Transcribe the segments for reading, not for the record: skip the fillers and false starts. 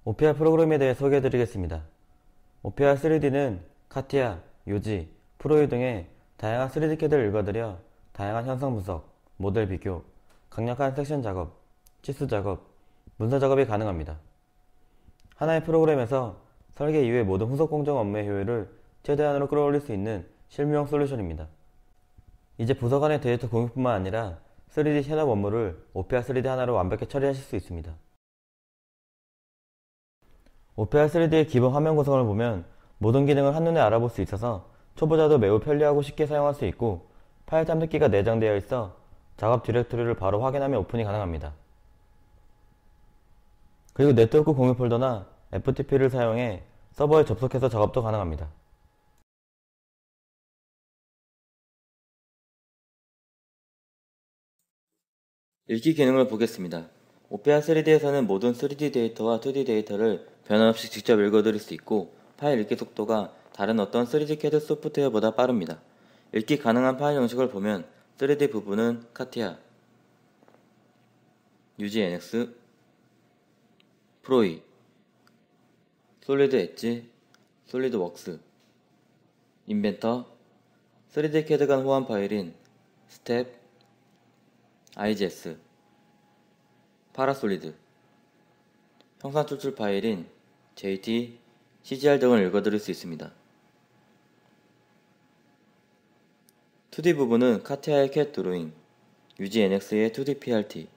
오피아 프로그램에 대해 소개해드리겠습니다. 오피아 3D는 카티아, 요지, 프로이 등의 다양한 3D 캐드를 읽어들여 다양한 현상 분석, 모델 비교, 강력한 섹션 작업, 치수 작업, 문서 작업이 가능합니다. 하나의 프로그램에서 설계 이후의 모든 후속 공정 업무의 효율을 최대한으로 끌어올릴 수 있는 실무용 솔루션입니다. 이제 부서 간의 데이터 공유뿐만 아니라 3D 셋업 업무를 오피아 3D 하나로 완벽히 처리하실 수 있습니다. 오피아 3D의 기본 화면 구성을 보면 모든 기능을 한눈에 알아볼 수 있어서 초보자도 매우 편리하고 쉽게 사용할 수 있고, 파일 탐색기가 내장되어 있어 작업 디렉토리를 바로 확인하며 오픈이 가능합니다. 그리고 네트워크 공유 폴더나 FTP를 사용해 서버에 접속해서 작업도 가능합니다. 읽기 기능을 보겠습니다. 오피아 3D에서는 모든 3D 데이터와 2D 데이터를 변함없이 직접 읽어드릴 수 있고, 파일 읽기 속도가 다른 어떤 3D CAD 소프트웨어보다 빠릅니다. 읽기 가능한 파일 형식을 보면 3D 부분은 카티아, UGNX, 프로이, 솔리드 엣지, 솔리드웍스, 인벤터, 3D CAD 간 호환 파일인 스텝, IGS, 파라솔리드, 형상 추출 파일인 JT, CGR 등을 읽어드릴 수 있습니다. 2D 부분은 카티아의 CAD 드로잉, UGNX의 2D PRT,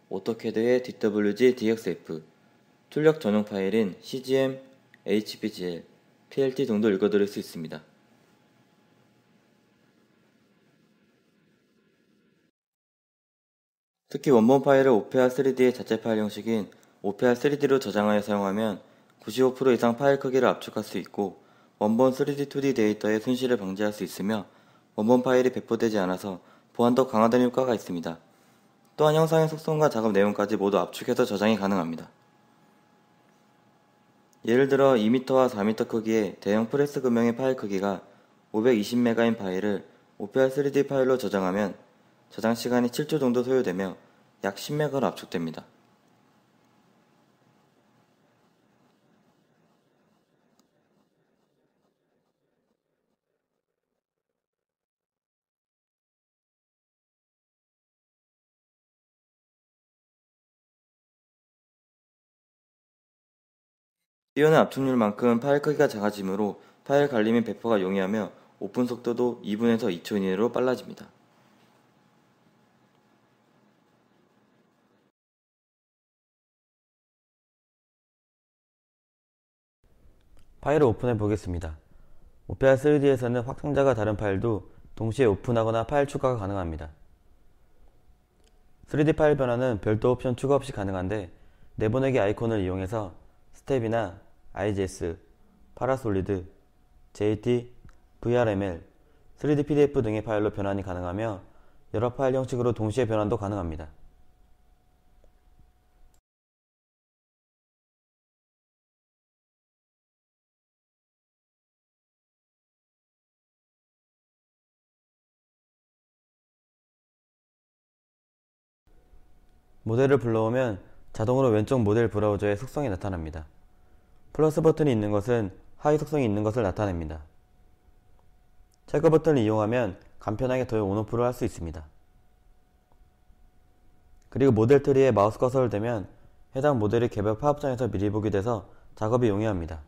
오토캐드의 DWG DXF, 출력 전용 파일인 CGM, HPGL, PLT 등도 읽어드릴 수 있습니다. 특히 원본 파일을 오피아 3D의 자체 파일 형식인 오피아 3D로 저장하여 사용하면 95% 이상 파일 크기를 압축할 수 있고, 원본 3D, 2D 데이터의 손실을 방지할 수 있으며 원본 파일이 배포되지 않아서 보안도 강화되는 효과가 있습니다. 또한 형상의 속성과 작업 내용까지 모두 압축해서 저장이 가능합니다. 예를 들어 2m와 4m 크기의 대형 프레스 금형의 파일 크기가 520메가인 파일을 오피아 3D 파일로 저장하면 저장 시간이 7초 정도 소요되며 약 10메가로 압축됩니다. 뛰어난 압축률만큼 파일 크기가 작아지므로 파일 관리 및 배포가 용이하며 오픈 속도도 2분에서 2초 이내로 빨라집니다. 파일을 오픈해 보겠습니다. 오피아 3D에서는 확장자가 다른 파일도 동시에 오픈하거나 파일 추가가 가능합니다. 3D 파일 변화는 별도 옵션 추가 없이 가능한데, 내보내기 아이콘을 이용해서 스텝이나 IGS, 파라솔리드, JT, VRML, 3D PDF 등의 파일로 변환이 가능하며 여러 파일 형식으로 동시에 변환도 가능합니다. 모델을 불러오면 자동으로 왼쪽 모델 브라우저에 속성이 나타납니다. 플러스 버튼이 있는 것은 하위 속성이 있는 것을 나타냅니다. 체크 버튼을 이용하면 간편하게 더해 온오프를 할 수 있습니다. 그리고 모델 트리에 마우스 커서를 대면 해당 모델이 개별 파업장에서 미리 보게 돼서 작업이 용이합니다.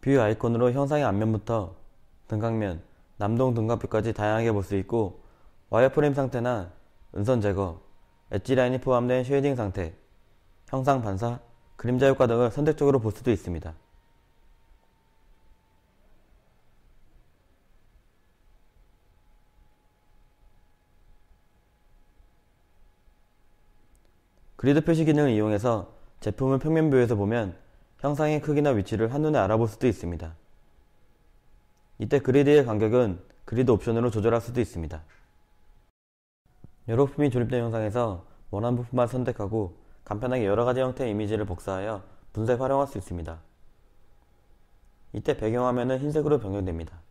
뷰 아이콘으로 형상의 앞면부터 등각면, 남동 등갑뷰까지 다양하게 볼 수 있고, 와이어프레임 상태나 은선 제거, 엣지 라인이 포함된 쉐이딩 상태, 형상 반사, 그림자 효과 등을 선택적으로 볼 수도 있습니다. 그리드 표시 기능을 이용해서 제품을 평면뷰에서 보면 형상의 크기나 위치를 한눈에 알아볼 수도 있습니다. 이때 그리드의 간격은 그리드 옵션으로 조절할 수도 있습니다. 여러 부품이 조립된 형상에서 원하는 부품만 선택하고 간편하게 여러가지 형태의 이미지를 복사하여 분쇄 활용할 수 있습니다. 이때 배경화면은 흰색으로 변경됩니다.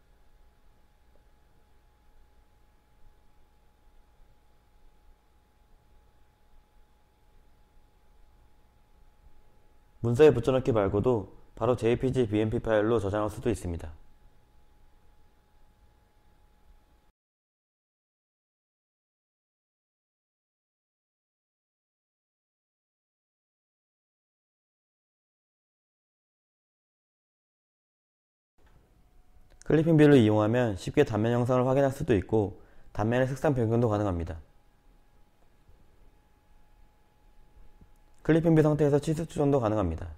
문서에 붙여넣기 말고도 바로 JPG, BMP 파일로 저장할 수도 있습니다. 클리핑 뷰를 이용하면 쉽게 단면 영상을 확인할 수도 있고 단면의 색상 변경도 가능합니다. 클리핑 뷰 상태에서 치수 조정도 가능합니다.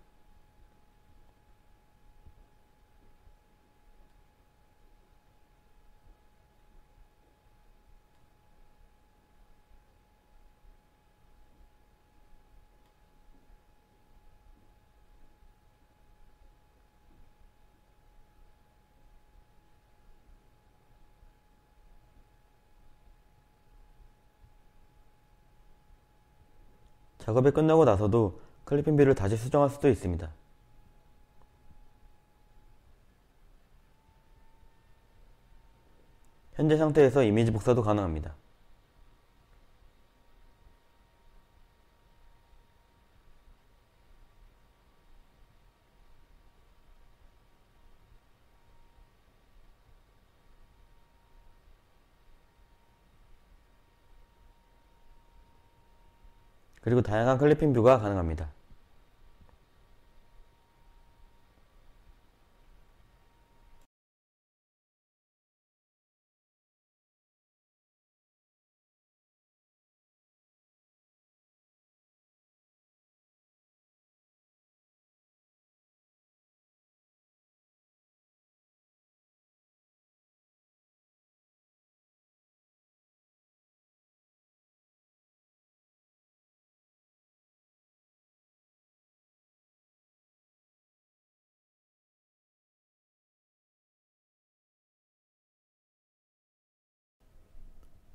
작업이 끝나고 나서도 클리핑 뷰를 다시 수정할 수도 있습니다. 현재 상태에서 이미지 복사도 가능합니다. 그리고 다양한 클리핑 뷰가 가능합니다.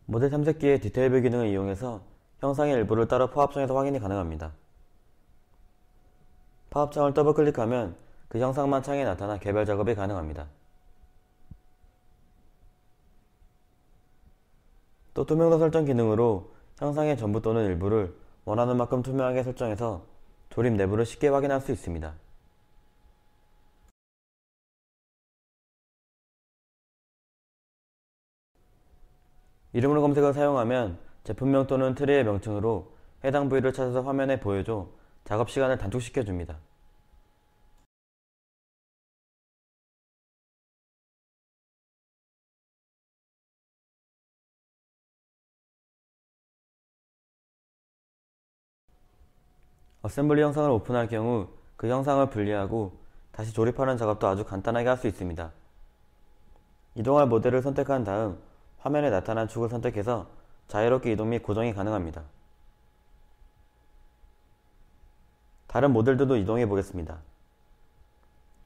모델 탐색기의 디테일 뷰 기능을 이용해서 형상의 일부를 따로 파업창에서 확인이 가능합니다. 파업창을 더블 클릭하면 그 형상만 창에 나타나 개별 작업이 가능합니다. 또 투명도 설정 기능으로 형상의 전부 또는 일부를 원하는 만큼 투명하게 설정해서 조립 내부를 쉽게 확인할 수 있습니다. 이름으로 검색을 사용하면 제품명 또는 트리의 명칭으로 해당 부위를 찾아서 화면에 보여줘 작업 시간을 단축시켜줍니다. 어셈블리 형상을 오픈할 경우 그 형상을 분리하고 다시 조립하는 작업도 아주 간단하게 할 수 있습니다. 이동할 모델을 선택한 다음 화면에 나타난 축을 선택해서 자유롭게 이동 및 고정이 가능합니다. 다른 모델들도 이동해 보겠습니다.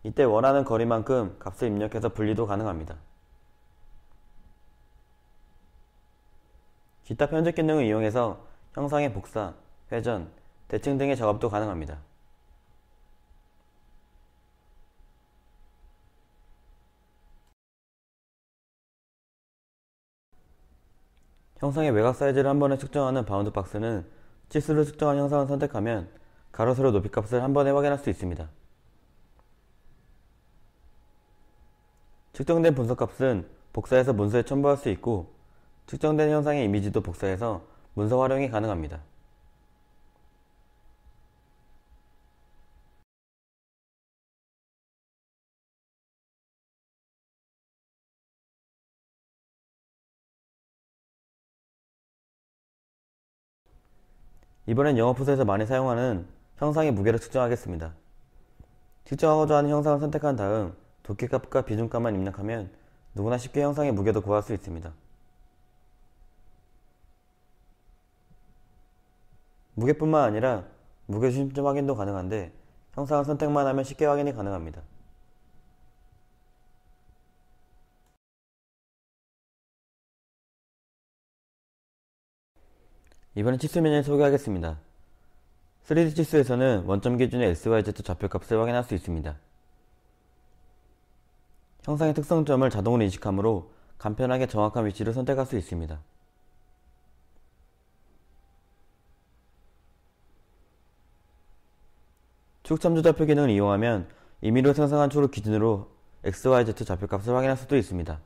이때 원하는 거리만큼 값을 입력해서 분리도 가능합니다. 기타 편집 기능을 이용해서 형상의 복사, 회전, 대칭 등의 작업도 가능합니다. 형상의 외곽 사이즈를 한 번에 측정하는 바운드 박스는 치수를 측정한 형상을 선택하면 가로 세로 높이 값을 한 번에 확인할 수 있습니다. 측정된 분석값은 복사해서 문서에 첨부할 수 있고 측정된 형상의 이미지도 복사해서 문서 활용이 가능합니다. 이번엔 영어프소에서 많이 사용하는 형상의 무게를 측정하겠습니다. 측정하고자 하는 형상을 선택한 다음 두께값과 비중값만 입력하면 누구나 쉽게 형상의 무게도 구할 수 있습니다. 무게뿐만 아니라 무게 중심점 확인도 가능한데 형상을 선택만 하면 쉽게 확인이 가능합니다. 이번엔 치수 메뉴를 소개하겠습니다. 3D 치수에서는 원점 기준의 SYZ 좌표값을 확인할 수 있습니다. 형상의 특성점을 자동으로 인식하므로 간편하게 정확한 위치를 선택할 수 있습니다. 축 참조 좌표 기능을 이용하면 임의로 생성한 축을 기준으로 XYZ 좌표값을 확인할 수도 있습니다.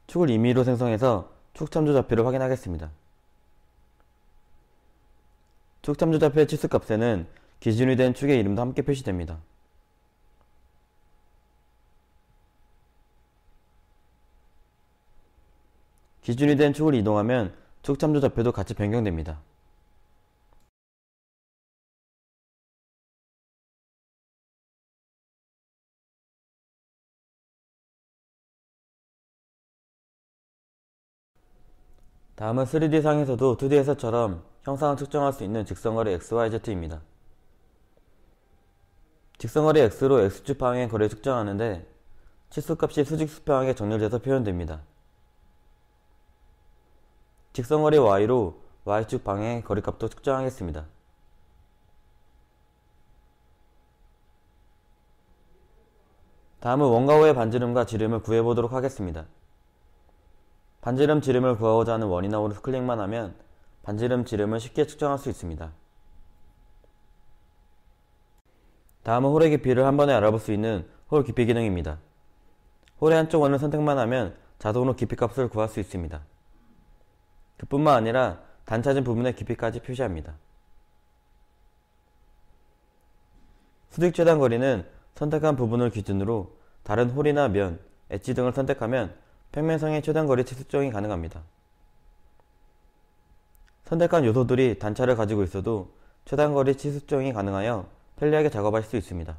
축을 임의로 생성해서 축 참조 좌표를 확인하겠습니다. 축 참조 좌표의 치수값에는 기준이 된 축의 이름도 함께 표시됩니다. 기준이 된 축을 이동하면 축 참조 좌표도 같이 변경됩니다. 다음은 3D상에서도 2D에서처럼 형상을 측정할 수 있는 직선거리 XYZ입니다. 직선거리 X로 X축 방향의 거리를 측정하는데 치수값이 수직수평하게 정렬돼서 표현됩니다. 직선거리 Y로 Y축 방향의 거리값도 측정하겠습니다. 다음은 원과 호의 반지름과 지름을 구해보도록 하겠습니다. 반지름, 지름을 구하고자 하는 원이나 호를 클릭만 하면 반지름, 지름을 쉽게 측정할 수 있습니다. 다음은 홀의 깊이를 한 번에 알아볼 수 있는 홀 깊이 기능입니다. 홀의 한쪽 원을 선택만 하면 자동으로 깊이값을 구할 수 있습니다. 그뿐만 아니라 단차진 부분의 깊이까지 표시합니다. 수직 최단 거리는 선택한 부분을 기준으로 다른 홀이나 면, 엣지 등을 선택하면 평면상의 최단거리 치수정이 가능합니다. 선택한 요소들이 단차를 가지고 있어도 최단거리 치수정이 가능하여 편리하게 작업할 수 있습니다.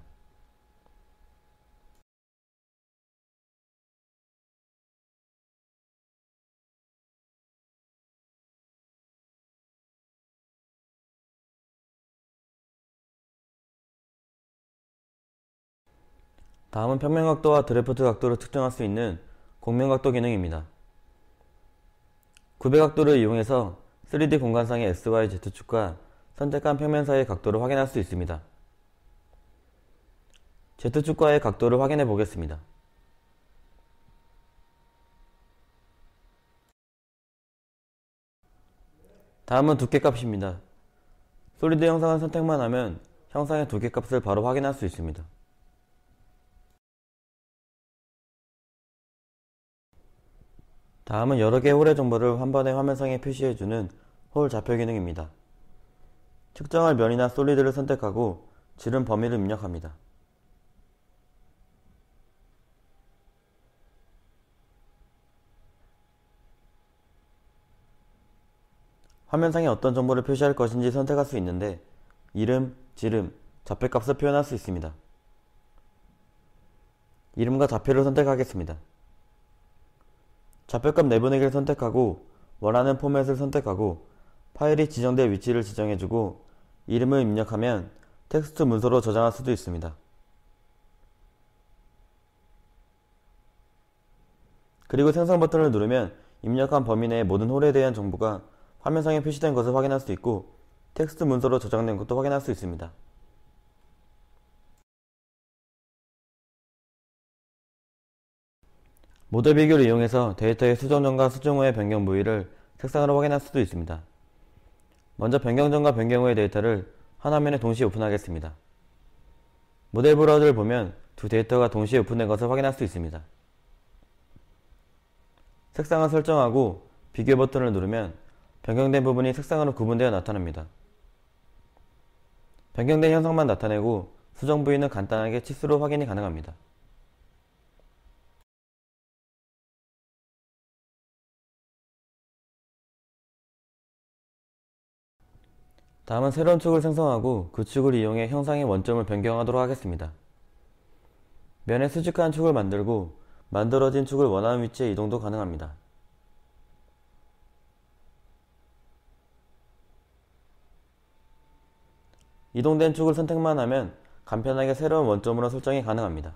다음은 평면각도와 드래프트 각도를 측정할 수 있는 곡면각도 기능입니다. 구배각도를 이용해서 3D 공간상의 XYZ축과 선택한 평면 사이의 각도를 확인할 수 있습니다. Z축과의 각도를 확인해 보겠습니다. 다음은 두께값입니다. 솔리드 형상을 선택만 하면 형상의 두께값을 바로 확인할 수 있습니다. 다음은 여러 개의 홀의 정보를 한 번에 화면상에 표시해주는 홀 좌표 기능입니다. 측정할 면이나 솔리드를 선택하고 지름 범위를 입력합니다. 화면상에 어떤 정보를 표시할 것인지 선택할 수 있는데 이름, 지름, 좌표값을 표현할 수 있습니다. 이름과 좌표를 선택하겠습니다. 좌표값 내보내기를 선택하고 원하는 포맷을 선택하고 파일이 지정될 위치를 지정해주고 이름을 입력하면 텍스트 문서로 저장할 수도 있습니다. 그리고 생성 버튼을 누르면 입력한 범위 내의 모든 홀에 대한 정보가 화면상에 표시된 것을 확인할 수 있고 텍스트 문서로 저장된 것도 확인할 수 있습니다. 모델 비교를 이용해서 데이터의 수정 전과 수정 후의 변경 부위를 색상으로 확인할 수도 있습니다. 먼저 변경 전과 변경 후의 데이터를 한 화면에 동시에 오픈하겠습니다. 모델 브라우저를 보면 두 데이터가 동시에 오픈된 것을 확인할 수 있습니다. 색상을 설정하고 비교 버튼을 누르면 변경된 부분이 색상으로 구분되어 나타납니다. 변경된 형상만 나타내고 수정 부위는 간단하게 치수로 확인이 가능합니다. 다음은 새로운 축을 생성하고 그 축을 이용해 형상의 원점을 변경하도록 하겠습니다. 면에 수직한 축을 만들고 만들어진 축을 원하는 위치에 이동도 가능합니다. 이동된 축을 선택만 하면 간편하게 새로운 원점으로 설정이 가능합니다.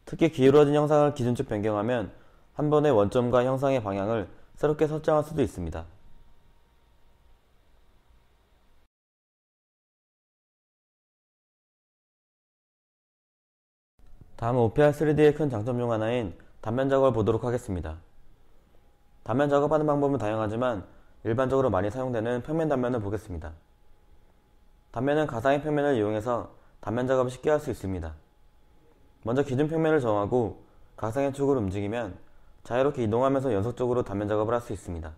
특히 기울어진 형상을 기준축 변경하면 한 번에 원점과 형상의 방향을 새롭게 설정할 수도 있습니다. 다음은 OPR3D의 큰 장점 중 하나인 단면 작업을 보도록 하겠습니다. 단면 작업하는 방법은 다양하지만 일반적으로 많이 사용되는 평면 단면을 보겠습니다. 단면은 가상의 평면을 이용해서 단면 작업을 쉽게 할 수 있습니다. 먼저 기준 평면을 정하고 가상의 축을 움직이면 자유롭게 이동하면서 연속적으로 단면 작업을 할 수 있습니다.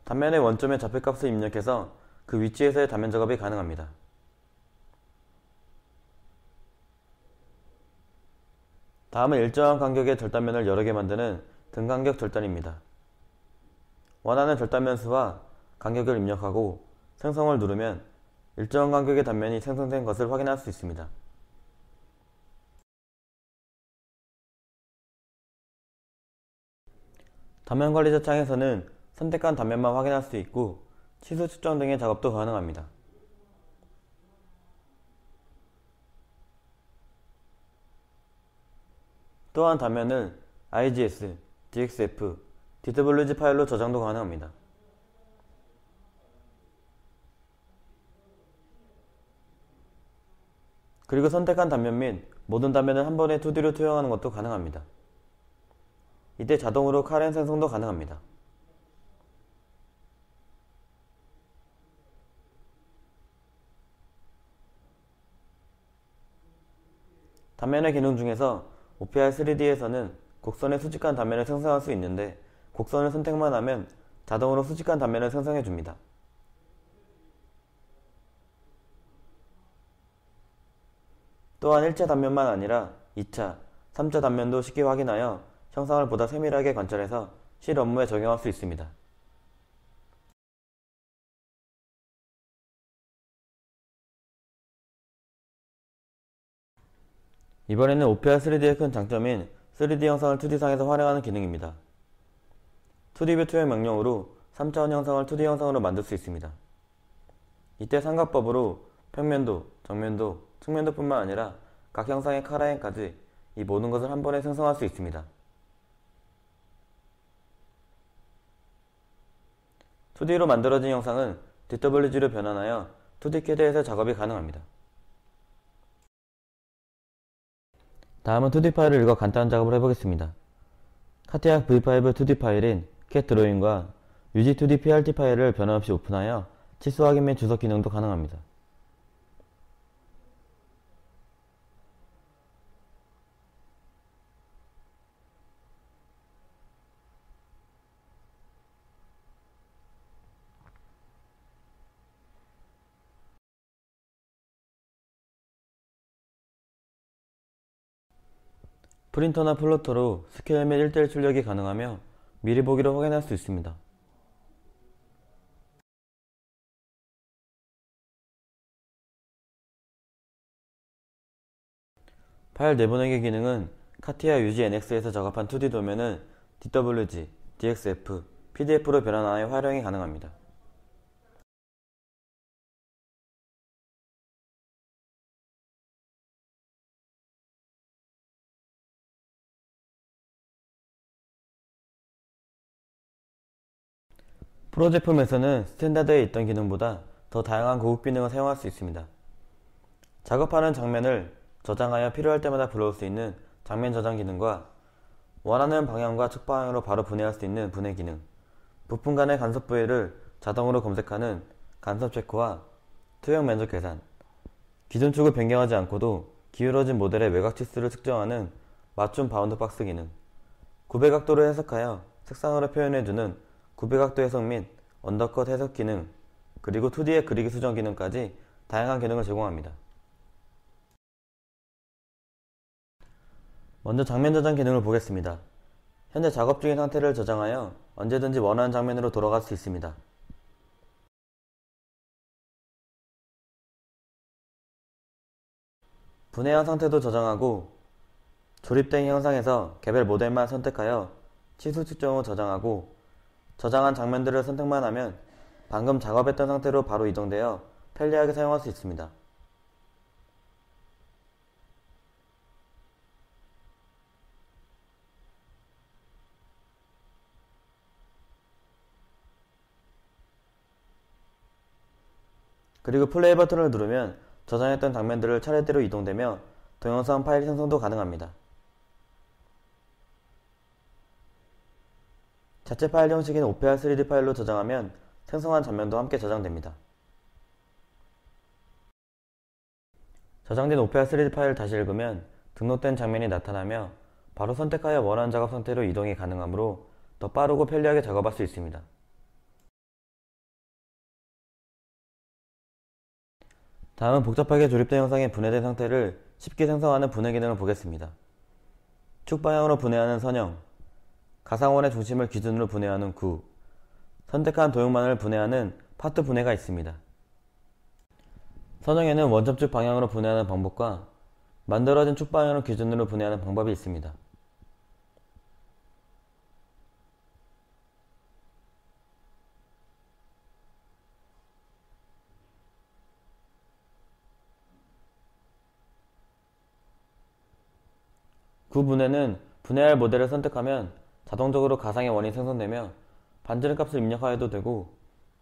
단면의 원점에 좌표값을 입력해서 그 위치에서의 단면 작업이 가능합니다. 다음은 일정한 간격의 절단면을 여러 개 만드는 등간격 절단입니다. 원하는 절단면 수와 간격을 입력하고 생성을 누르면 일정한 간격의 단면이 생성된 것을 확인할 수 있습니다. 단면 관리자 창에서는 선택한 단면만 확인할 수 있고 치수 측정 등의 작업도 가능합니다. 또한 단면을 IGS, DXF, DWG 파일로 저장도 가능합니다. 그리고 선택한 단면 및 모든 단면을 한 번에 2D로 투영하는 것도 가능합니다. 이때 자동으로 카렌 생성도 가능합니다. 단면의 기능 중에서 OPR 3D에서는 곡선의 수직한 단면을 생성할 수 있는데 곡선을 선택만 하면 자동으로 수직한 단면을 생성해줍니다. 또한 1차 단면만 아니라 2차, 3차 단면도 쉽게 확인하여 형상을 보다 세밀하게 관찰해서 실 업무에 적용할 수 있습니다. 이번에는 OPR 3D의 큰 장점인 3D 형상을 2D상에서 활용하는 기능입니다. 2D뷰 투영 명령으로 3차원 형상을 2D 형상으로 만들 수 있습니다. 이때 삼각법으로 평면도, 정면도, 측면도 뿐만 아니라 각 형상의 카라인까지 이 모든 것을 한 번에 생성할 수 있습니다. 2D로 만들어진 형상은 DWG로 변환하여 2D CAD에서 작업이 가능합니다. 다음은 2D 파일을 읽어 간단한 작업을 해보겠습니다. 카티아 V5 2D 파일인 캣 드로잉과 UG2D PRT 파일을 변함없이 오픈하여 치수 확인 및 주석 기능도 가능합니다. 프린터나 플로터로 스케일 및 1:1 출력이 가능하며 미리 보기로 확인할 수 있습니다. 파일 내보내기 기능은 카티아 UG-NX에서 작업한 2D 도면을 DWG, DXF, PDF로 변환하여 활용이 가능합니다. 프로 제품에서는 스탠다드에 있던 기능보다 더 다양한 고급 기능을 사용할 수 있습니다. 작업하는 장면을 저장하여 필요할 때마다 불러올 수 있는 장면 저장 기능과 원하는 방향과 측방향으로 바로 분해할 수 있는 분해 기능, 부품 간의 간섭 부위를 자동으로 검색하는 간섭 체크와 투영 면적 계산, 기존 축을 변경하지 않고도 기울어진 모델의 외곽 치수를 측정하는 맞춤 바운드 박스 기능, 구배각도를 해석하여 색상으로 표현해주는 구배각도 해석 및 언더컷 해석 기능, 그리고 2D의 그리기 수정 기능까지 다양한 기능을 제공합니다. 먼저 장면 저장 기능을 보겠습니다. 현재 작업 중인 상태를 저장하여 언제든지 원하는 장면으로 돌아갈 수 있습니다. 분해한 상태도 저장하고 조립된 형상에서 개별 모델만 선택하여 치수 측정 후 저장하고 저장한 장면들을 선택만 하면 방금 작업했던 상태로 바로 이동되어 편리하게 사용할 수 있습니다. 그리고 플레이 버튼을 누르면 저장했던 장면들을 차례대로 이동되며 동영상 파일 생성도 가능합니다. 자체 파일 형식인 OPR 3D 파일로 저장하면 생성한 장면도 함께 저장됩니다. 저장된 OPR 3D 파일을 다시 읽으면 등록된 장면이 나타나며 바로 선택하여 원하는 작업 상태로 이동이 가능하므로 더 빠르고 편리하게 작업할 수 있습니다. 다음은 복잡하게 조립된 영상의 분해된 상태를 쉽게 생성하는 분해 기능을 보겠습니다. 축 방향으로 분해하는 선형, 가상원의 중심을 기준으로 분해하는 구, 선택한 도형만을 분해하는 파트 분해가 있습니다. 선형에는 원점축 방향으로 분해하는 방법과 만들어진 축 방향을 기준으로 분해하는 방법이 있습니다. 구분해는 분해할 모델을 선택하면 자동적으로 가상의 원이 생성되며 반지름 값을 입력하여도 되고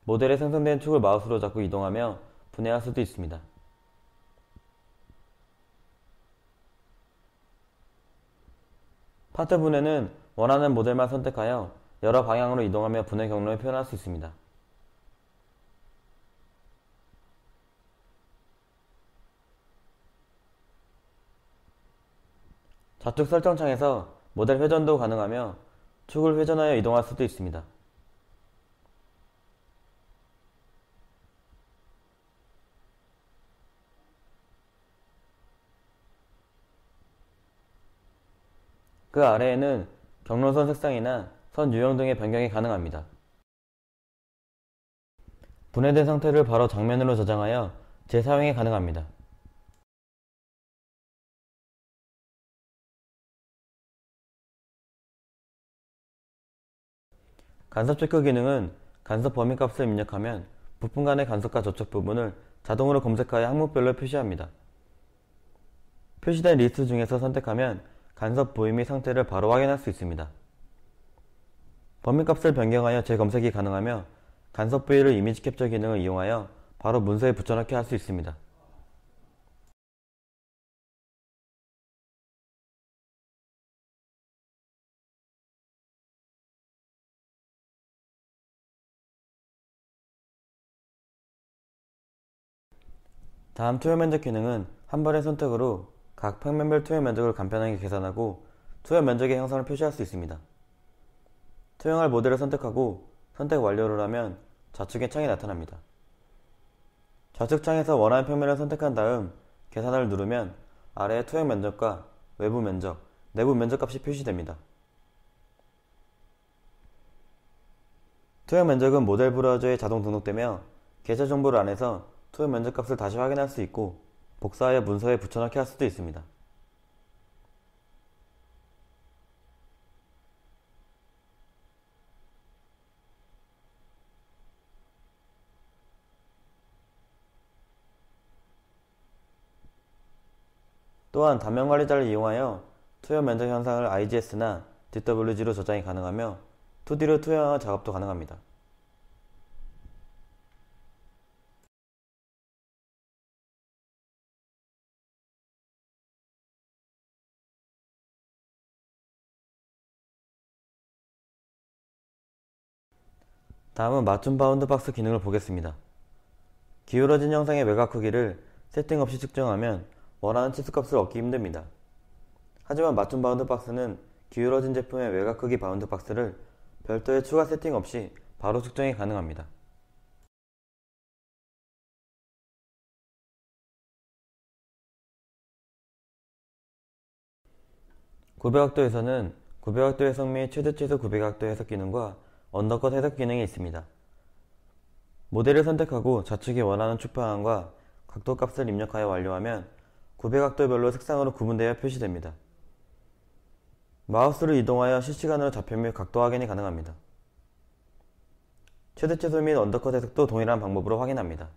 모델에 생성된 축을 마우스로 잡고 이동하며 분해할 수도 있습니다. 파트 분해는 원하는 모델만 선택하여 여러 방향으로 이동하며 분해 경로를 표현할 수 있습니다. 좌측 설정창에서 모델 회전도 가능하며 축을 회전하여 이동할 수도 있습니다. 그 아래에는 경로선 색상이나 선 유형 등의 변경이 가능합니다. 분해된 상태를 바로 장면으로 저장하여 재사용이 가능합니다. 간섭 체크 기능은 간섭 범위값을 입력하면 부품 간의 간섭과 접촉 부분을 자동으로 검색하여 항목별로 표시합니다. 표시된 리스트 중에서 선택하면 간섭 부위 및 상태를 바로 확인할 수 있습니다. 범위값을 변경하여 재검색이 가능하며 간섭 부위를 이미지 캡처 기능을 이용하여 바로 문서에 붙여넣기 할 수 있습니다. 다음 투여 면적 기능은 한 번의 선택으로 각 평면별 투여 면적을 간편하게 계산하고 투여 면적의 형상을 표시할 수 있습니다. 투영할 모델을 선택하고 선택 완료를 하면 좌측의 창이 나타납니다. 좌측 창에서 원하는 평면을 선택한 다음 계산을 누르면 아래의 투영 면적과 외부 면적, 내부 면적 값이 표시됩니다. 투영 면적은 모델 브라우저에 자동 등록되며 계좌 정보를 안에서 투여 면적 값을 다시 확인할 수 있고 복사하여 문서에 붙여넣기 할 수도 있습니다. 또한 단면 관리자를 이용하여 투여 면적 현상을 IGS나 DWG로 저장이 가능하며 2D로 투영한 작업도 가능합니다. 다음은 맞춤 바운드 박스 기능을 보겠습니다. 기울어진 형상의 외곽 크기를 세팅 없이 측정하면 원하는 치수값을 얻기 힘듭니다. 하지만 맞춤 바운드 박스는 기울어진 제품의 외곽 크기 바운드 박스를 별도의 추가 세팅 없이 바로 측정이 가능합니다. 구배각도에서는 구배각도 해석 및 최대 최소 구배각도 해석 기능과 언더컷 해석 기능이 있습니다. 모델을 선택하고 좌측에 원하는 축 방향과 각도 값을 입력하여 완료하면 구배각도별로 색상으로 구분되어 표시됩니다. 마우스를 이동하여 실시간으로 좌표 및 각도 확인이 가능합니다. 최대 최소 및 언더컷 해석도 동일한 방법으로 확인합니다.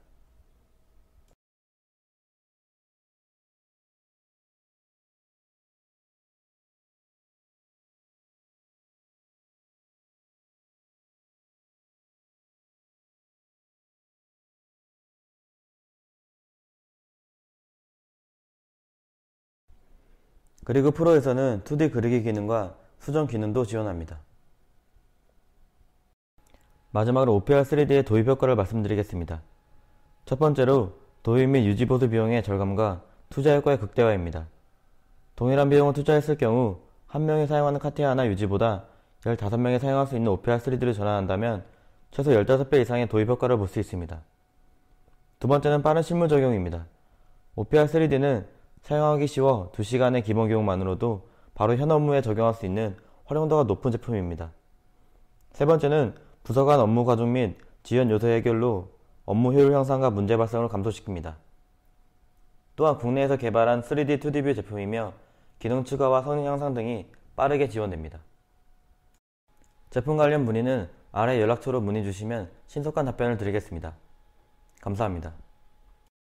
그리고 프로에서는 2D 그리기 기능과 수정 기능도 지원합니다. 마지막으로 OPR 3D의 도입 효과를 말씀드리겠습니다. 첫 번째로 도입 및 유지 보수 비용의 절감과 투자 효과의 극대화입니다. 동일한 비용을 투자했을 경우 한 명이 사용하는 카티아 하나 유지보다 15명이 사용할 수 있는 OPR 3D를 전환한다면 최소 15배 이상의 도입 효과를 볼 수 있습니다. 두 번째는 빠른 실무 적용입니다. OPR 3D는 사용하기 쉬워 2시간의 기본 교육만으로도 바로 현 업무에 적용할 수 있는 활용도가 높은 제품입니다. 세 번째는 부서 간 업무 과중 및 지연 요소 해결로 업무 효율 향상과 문제 발생을 감소시킵니다. 또한 국내에서 개발한 3D, 2D 뷰 제품이며 기능 추가와 성능 향상 등이 빠르게 지원됩니다. 제품 관련 문의는 아래 연락처로 문의 주시면 신속한 답변을 드리겠습니다. 감사합니다.